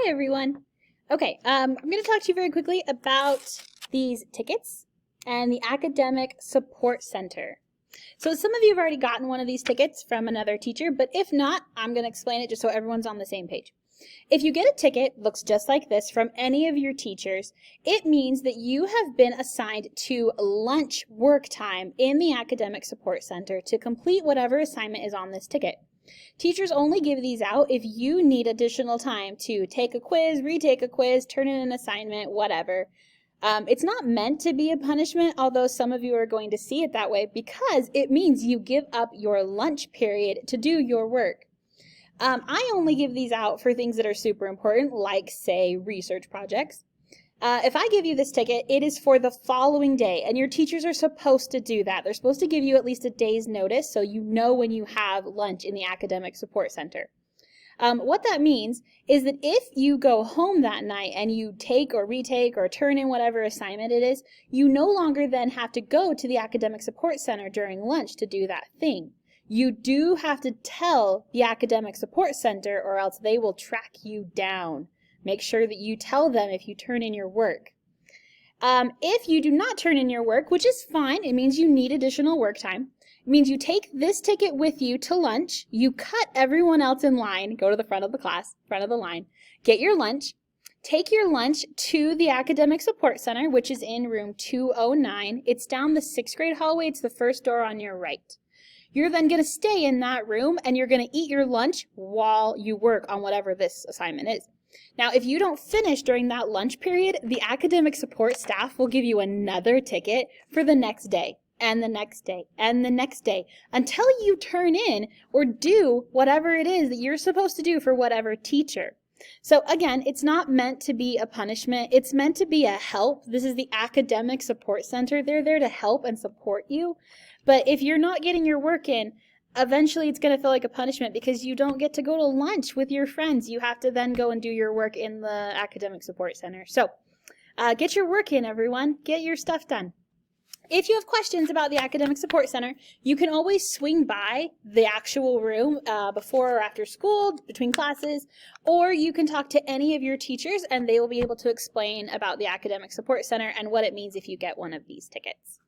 Hi everyone. Okay, I'm going to talk to you very quickly about these tickets and the Academic Support Center. So some of you have already gotten one of these tickets from another teacher, but if not, I'm going to explain it just so everyone's on the same page. If you get a ticket, looks just like this, from any of your teachers, it means that you have been assigned to lunch work time in the Academic Support Center to complete whatever assignment is on this ticket. Teachers only give these out if you need additional time to take a quiz, retake a quiz, turn in an assignment, whatever. It's not meant to be a punishment, although some of you are going to see it that way because it means you give up your lunch period to do your work. I only give these out for things that are super important, like, say, research projects. If I give you this ticket, it is for the following day, and your teachers are supposed to do that. They're supposed to give you at least a day's notice so you know when you have lunch in the Academic Support Center. What that means is that if you go home that night and you take or retake or turn in whatever assignment it is, you no longer then have to go to the Academic Support Center during lunch to do that thing. You do have to tell the Academic Support Center or else they will track you down. Make sure that you tell them if you turn in your work. If you do not turn in your work, which is fine, it means you need additional work time. It means you take this ticket with you to lunch, you cut everyone else in line, go to the front of the class, front of the line, get your lunch, take your lunch to the Academic Support Center, which is in room 209. It's down the 6th grade hallway. It's the first door on your right. You're then going to stay in that room and you're going to eat your lunch while you work on whatever this assignment is. Now, if you don't finish during that lunch period, the academic support staff will give you another ticket for the next day, and the next day, and the next day, until you turn in or do whatever it is that you're supposed to do for whatever teacher. So again, it's not meant to be a punishment. It's meant to be a help. This is the Academic Support Center. They're there to help and support you. But if you're not getting your work in, eventually it's going to feel like a punishment because you don't get to go to lunch with your friends. You have to then go and do your work in the Academic Support Center. So get your work in, everyone. Get your stuff done. If you have questions about the Academic Support Center, you can always swing by the actual room before or after school, between classes, or you can talk to any of your teachers and they will be able to explain about the Academic Support Center and what it means if you get one of these tickets.